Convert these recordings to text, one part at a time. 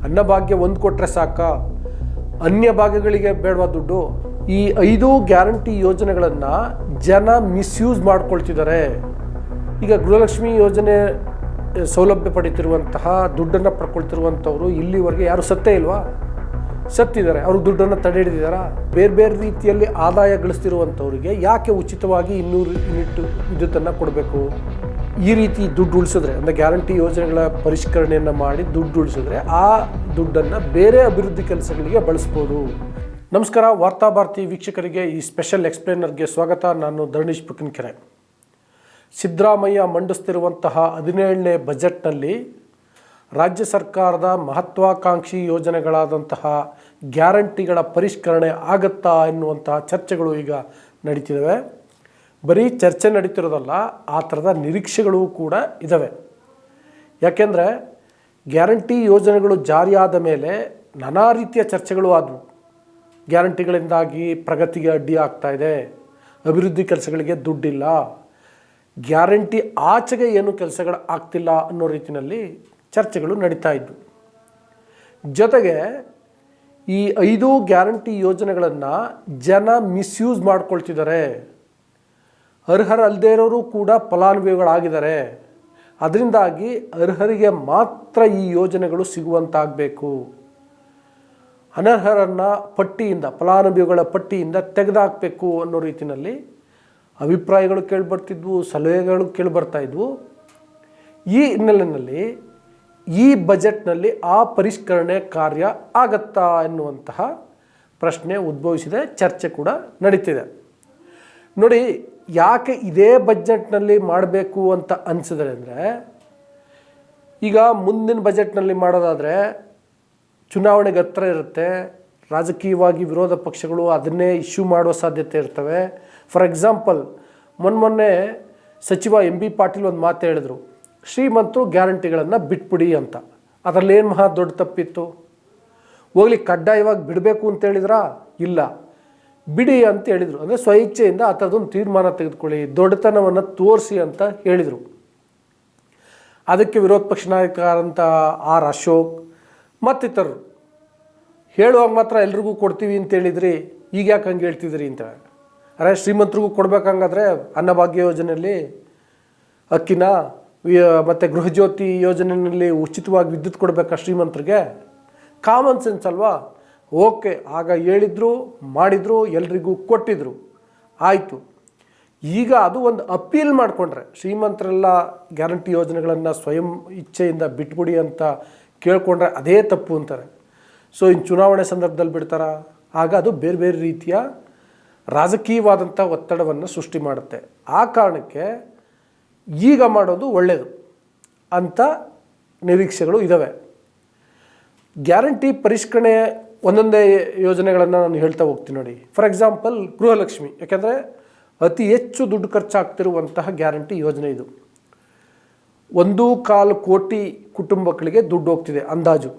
ಅನ್ನಭಾಗ್ಯ ಒಂದು ಕೊಟ್ಟರೆ ಸಾಕ, ಅನ್ಯ ಭಾಗಗಳಿಗೆ ಬೇಡವಾ ದುಡ್ಡು? ಈ 5 ಗ್ಯಾರಂಟಿ ಯೋಜನೆಗಳನ್ನು ಜನ ಮಿಸ್ಯೂಸ್ ಮಾಡ್ಕೊಳ್ತಿದ್ದಾರೆ. ಈಗ ಗೃಹಲಕ್ಷ್ಮಿ ಯೋಜನೆ ಸೌಲಭ್ಯ ಪಡೀತಿರುವಂತಹ ದುಡ್ಡನ್ನು ಪಡ್ಕೊಳ್ತಿರುವಂಥವ್ರು ಇಲ್ಲಿವರೆಗೆ ಯಾರು ಸತ್ತೇ ಇಲ್ವಾ? ಸತ್ತಿದ್ದಾರೆ. ಅವರು ದುಡ್ಡನ್ನು ತಡೆ ಹಿಡಿದಿದ್ದಾರಾ? ಬೇರೆ ಬೇರೆ ರೀತಿಯಲ್ಲಿ ಆದಾಯ ಗಳಿಸ್ತಿರುವಂಥವ್ರಿಗೆ ಯಾಕೆ ಉಚಿತವಾಗಿ 200 ಯೂನಿಟ್ ವಿದ್ಯುತ್ತನ್ನು ಕೊಡಬೇಕು? ಈ ರೀತಿ ದುಡ್ಡು ಉಳಿಸಿದ್ರೆ, ಅಂದರೆ ಗ್ಯಾರಂಟಿ ಯೋಜನೆಗಳ ಪರಿಷ್ಕರಣೆಯನ್ನು ಮಾಡಿ ದುಡ್ಡು ಉಳಿಸಿದ್ರೆ ಆ ದುಡ್ಡನ್ನು ಬೇರೆ ಅಭಿವೃದ್ಧಿ ಕೆಲಸಗಳಿಗೆ ಬಳಸ್ಬೋದು. ನಮಸ್ಕಾರ, ವಾರ್ತಾಭಾರತಿ ವೀಕ್ಷಕರಿಗೆ ಈ ಸ್ಪೆಷಲ್ ಎಕ್ಸ್ಪ್ಲೇನರ್ಗೆ ಸ್ವಾಗತ. ನಾನು ಧರಣೀಶ್ ಪುಕಿನ್ಕೆರೆ. ಸಿದ್ದರಾಮಯ್ಯ ಮಂಡಿಸ್ತಿರುವಂತಹ 17ನೇ ಬಜೆಟ್ನಲ್ಲಿ ರಾಜ್ಯ ಸರ್ಕಾರದ ಮಹತ್ವಾಕಾಂಕ್ಷಿ ಯೋಜನೆಗಳಾದಂತಹ ಗ್ಯಾರಂಟಿಗಳ ಪರಿಷ್ಕರಣೆ ಆಗುತ್ತಾ ಎನ್ನುವಂತಹ ಚರ್ಚೆಗಳು ಈಗ ನಡೀತಿದ್ದಾವೆ. ಬರೀ ಚರ್ಚೆ ನಡೀತಿರೋದಲ್ಲ, ಆ ಥರದ ನಿರೀಕ್ಷೆಗಳು ಕೂಡ ಇದ್ದಾವೆ. ಯಾಕೆಂದರೆ ಗ್ಯಾರಂಟಿ ಯೋಜನೆಗಳು ಜಾರಿಯಾದ ಮೇಲೆ ನಾನಾ ರೀತಿಯ ಚರ್ಚೆಗಳು ಆದವು. ಗ್ಯಾರಂಟಿಗಳಿಂದಾಗಿ ಪ್ರಗತಿಗೆ ಅಡ್ಡಿ ಆಗ್ತಾ ಇದೆ, ಅಭಿವೃದ್ಧಿ ಕೆಲಸಗಳಿಗೆ ದುಡ್ಡಿಲ್ಲ, ಗ್ಯಾರಂಟಿ ಆಚೆಗೆ ಏನು ಕೆಲಸಗಳು ಆಗ್ತಿಲ್ಲ ಅನ್ನೋ ರೀತಿಯಲ್ಲಿ ಚರ್ಚೆಗಳು ನಡೀತಾ ಇದ್ವು. ಜೊತೆಗೆ ಈ 5 ಗ್ಯಾರಂಟಿ ಯೋಜನೆಗಳನ್ನು ಜನ ಮಿಸ್ಯೂಸ್ ಮಾಡ್ಕೊಳ್ತಿದ್ದಾರೆ. ಅರ್ಹರಲ್ಲದೇ ಇರೋರು ಕೂಡ ಫಲಾನುಭವಿಗಳಾಗಿದ್ದಾರೆ. ಅದರಿಂದಾಗಿ ಅರ್ಹರಿಗೆ ಮಾತ್ರ ಈ ಯೋಜನೆಗಳು ಸಿಗುವಂತಾಗಬೇಕು. ಅನರ್ಹರನ್ನು ಫಲಾನುಭವಿಗಳ ಪಟ್ಟಿಯಿಂದ ತೆಗೆದುಹಾಕಬೇಕು ಅನ್ನೋ ರೀತಿಯಲ್ಲಿ ಅಭಿಪ್ರಾಯಗಳು ಕೇಳಿಬರ್ತಿದ್ವು, ಸಲಹೆಗಳು ಕೇಳಿಬರ್ತಾ ಇದ್ವು. ಈ ಹಿನ್ನೆಲೆಯಲ್ಲಿ ಈ ಬಜೆಟ್ನಲ್ಲಿ ಆ ಪರಿಷ್ಕರಣೆ ಕಾರ್ಯ ಆಗತ್ತಾ ಎನ್ನುವಂತಹ ಪ್ರಶ್ನೆ ಉದ್ಭವಿಸಿದೆ. ಚರ್ಚೆ ಕೂಡ ನಡೀತಿದೆ. ನೋಡಿ, ಯಾಕೆ ಇದೇ ಬಜೆಟ್ನಲ್ಲಿ ಮಾಡಬೇಕು ಅಂತ ಅನಿಸಿದ್ರೆ ಅಂದರೆ, ಈಗ ಮುಂದಿನ ಬಜೆಟ್ನಲ್ಲಿ ಮಾಡೋದಾದರೆ ಚುನಾವಣೆಗೆ ಹತ್ರ ಇರುತ್ತೆ, ರಾಜಕೀಯವಾಗಿ ವಿರೋಧ ಪಕ್ಷಗಳು ಅದನ್ನೇ ಇಶ್ಯೂ ಮಾಡುವ ಸಾಧ್ಯತೆ ಇರ್ತವೆ. ಫಾರ್ ಎಕ್ಸಾಂಪಲ್, ಮೊನ್ನೆ ಸಚಿವ ಎಂ ಬಿ ಪಾಟೀಲ್ ಒಂದು ಮಾತು ಹೇಳಿದರು, ಶ್ರೀಮಂತರು ಗ್ಯಾರಂಟಿಗಳನ್ನು ಬಿಟ್ಬಿಡಿ ಅಂತ. ಅದರಲ್ಲೇನು ಮಹಾ ದೊಡ್ಡ ತಪ್ಪಿತ್ತು? ಹೋಗ್ಲಿ, ಕಡ್ಡಾಯವಾಗಿ ಬಿಡಬೇಕು ಅಂತ ಹೇಳಿದ್ರಾ? ಇಲ್ಲ, ಬಿಡಿ ಅಂತ ಹೇಳಿದರು. ಅಂದರೆ ಸ್ವಇಚ್ಛೆಯಿಂದ ಆ ಥರದೊಂದು ತೀರ್ಮಾನ ತೆಗೆದುಕೊಳ್ಳಿ, ದೊಡ್ಡತನವನ್ನು ತೋರಿಸಿ ಅಂತ ಹೇಳಿದರು. ಅದಕ್ಕೆ ವಿರೋಧ ಪಕ್ಷ ನಾಯಕರಾದಂಥ ಆರ್ ಅಶೋಕ್ ಮತ್ತಿತರರು ಹೇಳುವಾಗ ಮಾತ್ರ ಎಲ್ರಿಗೂ ಕೊಡ್ತೀವಿ ಅಂತ ಹೇಳಿದ್ರಿ, ಈಗ ಯಾಕೆ ಹಂಗೆ ಹೇಳ್ತಿದ್ರಿ ಅಂತ. ಅರೆ, ಶ್ರೀಮಂತರಿಗೂ ಕೊಡಬೇಕಂಗಾದ್ರೆ ಅನ್ನಭಾಗ್ಯ ಯೋಜನೆಯಲ್ಲಿ ಅಕ್ಕಿನ ಮತ್ತು ಗೃಹಜ್ಯೋತಿ ಯೋಜನೆಯಲ್ಲಿ ಉಚಿತವಾಗಿ ವಿದ್ಯುತ್ ಕೊಡಬೇಕಾ ಶ್ರೀಮಂತರಿಗೆ? ಕಾಮನ್ ಸೆನ್ಸ್ ಅಲ್ವಾ? ಓಕೆ, ಆಗ ಹೇಳಿದ್ರು, ಮಾಡಿದರು, ಎಲ್ರಿಗೂ ಕೊಟ್ಟಿದ್ರು, ಆಯಿತು. ಈಗ ಅದು ಒಂದು ಅಪೀಲ್ ಮಾಡಿಕೊಂಡ್ರೆ, ಶ್ರೀಮಂತರೆಲ್ಲ ಗ್ಯಾರಂಟಿ ಯೋಜನೆಗಳನ್ನು ಸ್ವಯಂ ಇಚ್ಛೆಯಿಂದ ಬಿಟ್ಬಿಡಿ ಅಂತ ಕೇಳಿಕೊಂಡ್ರೆ ಅದೇ ತಪ್ಪು ಅಂತಾರೆ. ಸೊ ಇನ್ನು ಚುನಾವಣೆ ಸಂದರ್ಭದಲ್ಲಿ ಬಿಡ್ತಾರ? ಆಗ ಅದು ಬೇರೆ ಬೇರೆ ರೀತಿಯ ರಾಜಕೀಯವಾದಂಥ ಒತ್ತಡವನ್ನು ಸೃಷ್ಟಿ ಮಾಡುತ್ತೆ. ಆ ಕಾರಣಕ್ಕೆ ಈಗ ಮಾಡೋದು ಒಳ್ಳೆಯದು ಅಂತ ನಿರೀಕ್ಷೆಗಳು ಇದ್ದಾವೆ. ಗ್ಯಾರಂಟಿ ಪರಿಷ್ಕರಣೆ ಒಂದೊಂದೇ ಯೋಜನೆಗಳನ್ನು ನಾನು ಹೇಳ್ತಾ ಹೋಗ್ತೀನಿ ನೋಡಿ. ಫಾರ್ ಎಕ್ಸಾಂಪಲ್, ಗೃಹಲಕ್ಷ್ಮಿ, ಯಾಕೆಂದರೆ ಅತಿ ಹೆಚ್ಚು ದುಡ್ಡು ಖರ್ಚಾಗ್ತಿರುವಂತಹ ಗ್ಯಾರಂಟಿ ಯೋಜನೆ ಇದು. 1.25 ಕೋಟಿ ಕುಟುಂಬಗಳಿಗೆ ದುಡ್ಡು ಹೋಗ್ತಿದೆ ಅಂದಾಜು.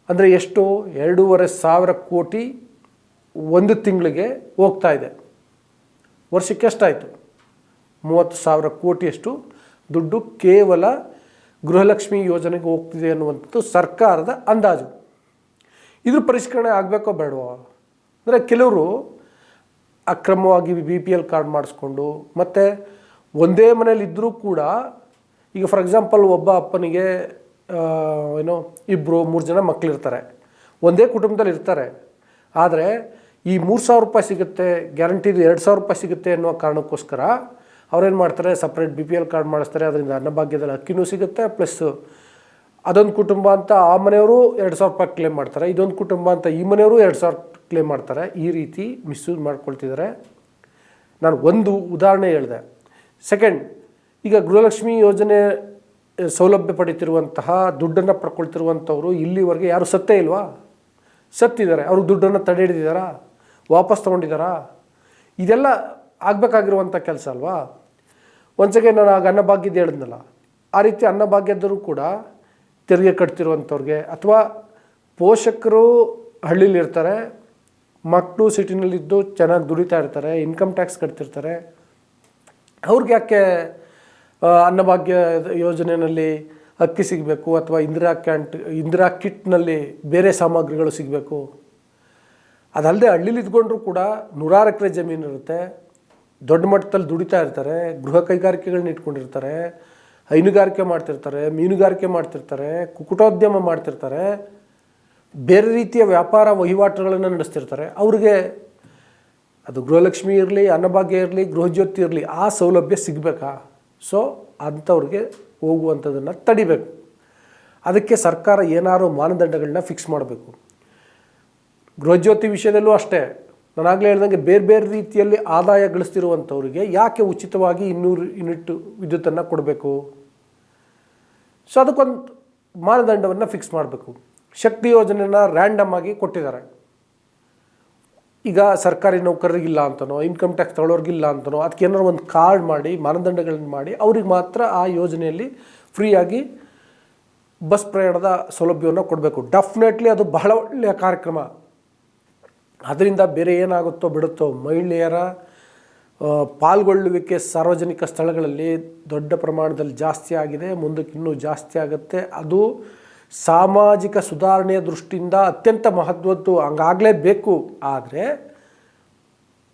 ಅಂದರೆ ಎಷ್ಟು? 2,500 ಕೋಟಿ ಒಂದು ತಿಂಗಳಿಗೆ ಹೋಗ್ತಾ ಇದೆ. ವರ್ಷಕ್ಕೆ ಎಷ್ಟಾಯಿತು? 30,000 ಕೋಟಿಯಷ್ಟು ದುಡ್ಡು ಕೇವಲ ಗೃಹಲಕ್ಷ್ಮಿ ಯೋಜನೆಗೆ ಹೋಗ್ತಿದೆ ಅನ್ನುವಂಥದ್ದು ಸರ್ಕಾರದ ಅಂದಾಜು. ಇದ್ರ ಪರಿಷ್ಕರಣೆ ಆಗಬೇಕೋ ಬೇಡವೋ? ಅಂದರೆ ಕೆಲವರು ಅಕ್ರಮವಾಗಿ BPL ಕಾರ್ಡ್ ಮಾಡಿಸ್ಕೊಂಡು, ಮತ್ತು ಒಂದೇ ಮನೇಲಿ ಇದ್ದರೂ ಕೂಡ, ಈಗ ಫಾರ್ ಎಕ್ಸಾಂಪಲ್ ಒಬ್ಬ ಅಪ್ಪನಿಗೆ 2-3 ಜನ ಮಕ್ಕಳಿರ್ತಾರೆ, ಒಂದೇ ಕುಟುಂಬದಲ್ಲಿ ಇರ್ತಾರೆ. ಆದರೆ ಈ 3,000 ರೂಪಾಯಿ ಸಿಗುತ್ತೆ, ಗ್ಯಾರಂಟಿದು 2,000 ರೂಪಾಯಿ ಸಿಗುತ್ತೆ ಅನ್ನೋ ಕಾರಣಕ್ಕೋಸ್ಕರ ಅವ್ರೇನು ಮಾಡ್ತಾರೆ, ಸಪ್ರೇಟ್ BPL ಕಾರ್ಡ್ ಮಾಡಿಸ್ತಾರೆ. ಅದರಿಂದ ಅನ್ನಭಾಗ್ಯದಲ್ಲಿ ಅಕ್ಕಿನೂ ಸಿಗುತ್ತೆ, ಪ್ಲಸ್ ಅದೊಂದು ಕುಟುಂಬ ಅಂತ ಆ ಮನೆಯವರು 2,000 ರೂಪಾಯಿ ಕ್ಲೇಮ್ ಮಾಡ್ತಾರೆ, ಇದೊಂದು ಕುಟುಂಬ ಅಂತ ಈ ಮನೆಯವರು 2,000 ಕ್ಲೇಮ್ ಮಾಡ್ತಾರೆ. ಈ ರೀತಿ ಮಿಸ್ಯೂಸ್ ಮಾಡ್ಕೊಳ್ತಿದ್ದಾರೆ. ನಾನು ಒಂದು ಉದಾಹರಣೆ ಹೇಳಿದೆ. ಸೆಕೆಂಡ್, ಈಗ ಗೃಹಲಕ್ಷ್ಮಿ ಯೋಜನೆ ಸೌಲಭ್ಯ ಪಡೀತಿರುವಂತಹ ದುಡ್ಡನ್ನು ಪಡ್ಕೊಳ್ತಿರುವಂಥವ್ರು ಇಲ್ಲಿವರೆಗೆ ಯಾರು ಸತ್ತೇ ಇಲ್ವಾ? ಸತ್ತಿದ್ದಾರೆ. ಅವರು ದುಡ್ಡನ್ನು ತಡೆ ಹಿಡಿದಿದ್ದಾರಾ? ವಾಪಸ್ ತೊಗೊಂಡಿದ್ದಾರಾ? ಇದೆಲ್ಲ ಆಗಬೇಕಾಗಿರುವಂಥ ಕೆಲಸ ಅಲ್ವಾ? ಒಂದ್ಸಗೆ ನಾನು ಆಗ ಅನ್ನಭಾಗ್ಯದ ಹೇಳಿದ್ನಲ್ಲ, ಆ ರೀತಿ ಅನ್ನಭಾಗ್ಯದರೂ ಕೂಡ ತೆರಿಗೆ ಕಟ್ತಿರುವಂಥವ್ರಿಗೆ, ಅಥವಾ ಪೋಷಕರು ಹಳ್ಳಿಲಿರ್ತಾರೆ, ಮಕ್ಕಳು ಸಿಟಿನಲ್ಲಿದ್ದು ಚೆನ್ನಾಗಿ ದುಡಿತಾ ಇರ್ತಾರೆ, ಇನ್ಕಮ್ ಟ್ಯಾಕ್ಸ್ ಕಟ್ತಿರ್ತಾರೆ, ಅವ್ರಿಗೆ ಯಾಕೆ ಅನ್ನಭಾಗ್ಯ ಯೋಜನೆಯಲ್ಲಿ ಅಕ್ಕಿ ಸಿಗಬೇಕು ಅಥವಾ ಇಂದಿರಾ ಕಿಟ್ನಲ್ಲಿ ಬೇರೆ ಸಾಮಗ್ರಿಗಳು ಸಿಗಬೇಕು. ಅದಲ್ಲದೆ ಹಳ್ಳಿಲಿ ಇದ್ಕೊಂಡ್ರೂ ಕೂಡ 100 ಎಕರೆ ಜಮೀನು ಇರುತ್ತೆ, ದೊಡ್ಡ ಮಟ್ಟದಲ್ಲಿ ದುಡಿತಾ ಇರ್ತಾರೆ, ಗೃಹ ಕೈಗಾರಿಕೆಗಳನ್ನ ಇಟ್ಕೊಂಡಿರ್ತಾರೆ, ಹೈನುಗಾರಿಕೆ ಮಾಡ್ತಿರ್ತಾರೆ, ಮೀನುಗಾರಿಕೆ ಮಾಡ್ತಿರ್ತಾರೆ, ಕುಕ್ಕಟೋದ್ಯಮ ಮಾಡ್ತಿರ್ತಾರೆ, ಬೇರೆ ರೀತಿಯ ವ್ಯಾಪಾರ ವಹಿವಾಟುಗಳನ್ನು ನಡೆಸ್ತಿರ್ತಾರೆ. ಅವ್ರಿಗೆ ಅದು ಗೃಹಲಕ್ಷ್ಮಿ ಇರಲಿ, ಅನ್ನಭಾಗ್ಯ ಇರಲಿ, ಗೃಹಜ್ಯೋತಿ ಇರಲಿ, ಆ ಸೌಲಭ್ಯ ಸಿಗಬೇಕಾ? ಸೊ ಅಂಥವ್ರಿಗೆ ಹೋಗುವಂಥದ್ದನ್ನು ತಡಿಬೇಕು. ಅದಕ್ಕೆ ಸರ್ಕಾರ ಏನಾದ್ರು ಮಾನದಂಡಗಳನ್ನ ಫಿಕ್ಸ್ ಮಾಡಬೇಕು. ಗೃಹಜ್ಯೋತಿ ವಿಷಯದಲ್ಲೂ ಅಷ್ಟೇ, ನಾನಾಗಲೇ ಹೇಳ್ದಂಗೆ ಬೇರೆ ಬೇರೆ ರೀತಿಯಲ್ಲಿ ಆದಾಯ ಗಳಿಸ್ತಿರುವಂಥವ್ರಿಗೆ ಯಾಕೆ ಉಚಿತವಾಗಿ 200 ಯೂನಿಟ್ ವಿದ್ಯುತ್ತನ್ನು ಕೊಡಬೇಕು? ಸೊ ಅದಕ್ಕೊಂದು ಮಾನದಂಡವನ್ನು ಫಿಕ್ಸ್ ಮಾಡಬೇಕು. ಶಕ್ತಿ ಯೋಜನೆಯನ್ನು ರ್ಯಾಂಡಮ್ ಆಗಿ ಕೊಟ್ಟಿದ್ದಾರೆ. ಈಗ ಸರ್ಕಾರಿ ನೌಕರರಿಗಿಲ್ಲ ಅಂತನೋ, ಇನ್ಕಮ್ ಟ್ಯಾಕ್ಸ್ ತಗೊಳ್ಳೋರಿಗಿಲ್ಲ ಅಂತನೋ, ಅದಕ್ಕೆ ಏನಾದ್ರು ಒಂದು ಕಾರ್ಡ್ ಮಾಡಿ ಮಾನದಂಡಗಳನ್ನು ಮಾಡಿ ಅವ್ರಿಗೆ ಮಾತ್ರ ಆ ಯೋಜನೆಯಲ್ಲಿ ಫ್ರೀಯಾಗಿ ಬಸ್ ಪ್ರಯಾಣದ ಸೌಲಭ್ಯವನ್ನು ಕೊಡಬೇಕು. ಡೆಫಿನೆಟ್ಲಿ ಅದು ಬಹಳ ಒಳ್ಳೆಯ ಕಾರ್ಯಕ್ರಮ. ಅದರಿಂದ ಬೇರೆ ಏನಾಗುತ್ತೋ ಬಿಡುತ್ತೋ, ಮಹಿಳೆಯರ ಪಾಲ್ಗೊಳ್ಳುವಿಕೆ ಸಾರ್ವಜನಿಕ ಸ್ಥಳಗಳಲ್ಲಿ ದೊಡ್ಡ ಪ್ರಮಾಣದಲ್ಲಿ ಜಾಸ್ತಿ ಆಗಿದೆ, ಮುಂದಕ್ಕೆ ಇನ್ನೂ ಜಾಸ್ತಿ ಆಗುತ್ತೆ. ಅದು ಸಾಮಾಜಿಕ ಸುಧಾರಣೆಯ ದೃಷ್ಟಿಯಿಂದ ಅತ್ಯಂತ ಮಹತ್ವದ್ದು, ಹಂಗಾಗಲೇಬೇಕು. ಆದರೆ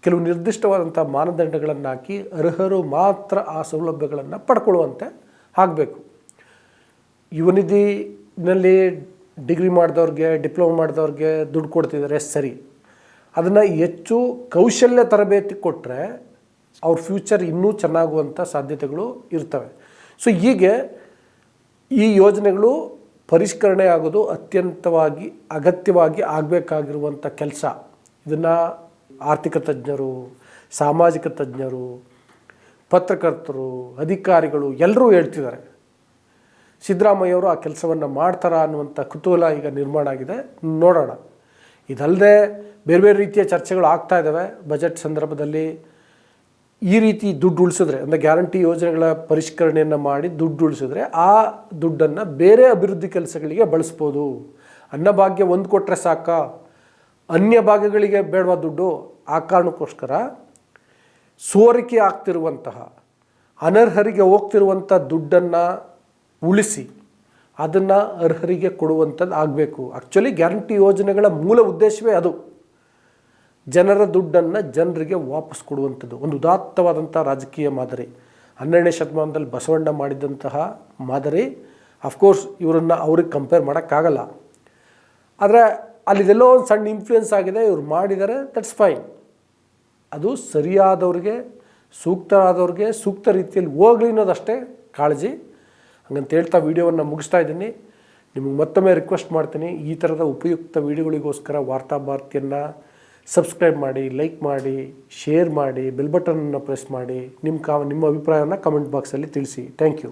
ಕೆಲವು ನಿರ್ದಿಷ್ಟವಾದಂಥ ಮಾನದಂಡಗಳನ್ನು ಹಾಕಿ ಅರ್ಹರು ಮಾತ್ರ ಆ ಸೌಲಭ್ಯಗಳನ್ನು ಪಡ್ಕೊಳ್ಳುವಂತೆ ಆಗಬೇಕು. ಯುವ ನಿಧಿನಲ್ಲಿ ಡಿಗ್ರಿ ಮಾಡಿದವ್ರಿಗೆ, ಡಿಪ್ಲೊಮಾ ಮಾಡಿದವ್ರಿಗೆ ದುಡ್ಡು ಕೊಡ್ತಿದ್ದಾರೆ, ಸರಿ. ಅದನ್ನು ಹೆಚ್ಚು ಕೌಶಲ್ಯ ತರಬೇತಿ ಕೊಟ್ಟರೆ ಅವ್ರ ಫ್ಯೂಚರ್ ಇನ್ನೂ ಚೆನ್ನಾಗುವಂಥ ಸಾಧ್ಯತೆಗಳು ಇರ್ತವೆ. ಸೊ ಹೀಗೆ ಈ ಯೋಜನೆಗಳು ಪರಿಷ್ಕರಣೆ ಆಗೋದು ಅತ್ಯಂತವಾಗಿ ಅಗತ್ಯವಾಗಿ ಆಗಬೇಕಾಗಿರುವಂಥ ಕೆಲಸ. ಇದನ್ನು ಆರ್ಥಿಕ ತಜ್ಞರು, ಸಾಮಾಜಿಕ ತಜ್ಞರು, ಪತ್ರಕರ್ತರು, ಅಧಿಕಾರಿಗಳು ಎಲ್ಲರೂ ಹೇಳ್ತಿದ್ದಾರೆ. ಸಿದ್ದರಾಮಯ್ಯವರು ಆ ಕೆಲಸವನ್ನು ಮಾಡ್ತಾರಾ ಅನ್ನುವಂಥ ಕುತೂಹಲ ಈಗ ನಿರ್ಮಾಣ ಆಗಿದೆ. ನೋಡೋಣ. ಇದಲ್ಲದೆ ಬೇರೆ ಬೇರೆ ರೀತಿಯ ಚರ್ಚೆಗಳು ಆಗ್ತಾ ಇದ್ದಾವೆ. ಬಜೆಟ್ ಸಂದರ್ಭದಲ್ಲಿ ಈ ರೀತಿ ದುಡ್ಡು ಉಳಿಸಿದ್ರೆ, ಅಂದರೆ ಗ್ಯಾರಂಟಿ ಯೋಜನೆಗಳ ಪರಿಷ್ಕರಣೆಯನ್ನು ಮಾಡಿ ದುಡ್ಡು ಉಳಿಸಿದ್ರೆ ಆ ದುಡ್ಡನ್ನು ಬೇರೆ ಅಭಿವೃದ್ಧಿ ಕೆಲಸಗಳಿಗೆ ಬಳಸ್ಬೋದು. ಅನ್ನಭಾಗ್ಯ ಒಂದು ಕೊಟ್ಟರೆ ಸಾಕ, ಅನ್ಯ ಭಾಗಗಳಿಗೆ ಬೇಡವಾ ದುಡ್ಡು? ಆ ಕಾರಣಕ್ಕೋಸ್ಕರ ಸೋರಿಕೆ ಆಗ್ತಿರುವಂತಹ, ಅನರ್ಹರಿಗೆ ಹೋಗ್ತಿರುವಂಥ ದುಡ್ಡನ್ನು ಉಳಿಸಿ ಅದನ್ನು ಅರ್ಹರಿಗೆ ಕೊಡುವಂಥದ್ದು ಆಗಬೇಕು. ಆ್ಯಕ್ಚುಲಿ ಗ್ಯಾರಂಟಿ ಯೋಜನೆಗಳ ಮೂಲ ಉದ್ದೇಶವೇ ಅದು, ಜನರ ದುಡ್ಡನ್ನು ಜನರಿಗೆ ವಾಪಸ್ ಕೊಡುವಂಥದ್ದು. ಒಂದು ಉದಾತ್ತವಾದಂಥ ರಾಜಕೀಯ ಮಾದರಿ. 12ನೇ ಶತಮಾನದಲ್ಲಿ ಬಸವಣ್ಣ ಮಾಡಿದಂತಹ ಮಾದರಿ. ಅಫ್ಕೋರ್ಸ್ ಇವರನ್ನು ಅವ್ರಿಗೆ ಕಂಪೇರ್ ಮಾಡೋಕ್ಕಾಗಲ್ಲ. ಆದರೆ ಅಲ್ಲಿದೆಲ್ಲೋ ಒಂದು ಸಣ್ಣ ಇನ್ಫ್ಲೂಯೆನ್ಸ್ ಆಗಿದೆ, ಇವ್ರು ಮಾಡಿದ್ದಾರೆ, ದಟ್ಸ್ ಫೈನ್. ಅದು ಸರಿಯಾದವ್ರಿಗೆ, ಸೂಕ್ತರಾದವ್ರಿಗೆ ಸೂಕ್ತ ರೀತಿಯಲ್ಲಿ ಹೋಗಲಿ ಅನ್ನೋದಷ್ಟೇ ಕಾಳಜಿ. ಹಂಗಂತ ಹೇಳ್ತಾ ವಿಡಿಯೋವನ್ನು ಮುಗಿಸ್ತಾ ಇದ್ದೀನಿ. ನಿಮಗೆ ಮತ್ತೊಮ್ಮೆ ರಿಕ್ವೆಸ್ಟ್ ಮಾಡ್ತೀನಿ, ಈ ಥರದ ಉಪಯುಕ್ತ ವಿಡಿಯೋಗಳಿಗೋಸ್ಕರ ವಾರ್ತಾ ಭಾರತಿಯನ್ನು ಸಬ್ಸ್ಕ್ರೈಬ್ ಮಾಡಿ, ಲೈಕ್ ಮಾಡಿ, ಶೇರ್ ಮಾಡಿ, ಬೆಲ್ ಬಟನನ್ನು ಪ್ರೆಸ್ ಮಾಡಿ, ನಿಮ್ಮ ಅಭಿಪ್ರಾಯವನ್ನು ಕಮೆಂಟ್ ಬಾಕ್ಸಲ್ಲಿ ತಿಳಿಸಿ. Thank you.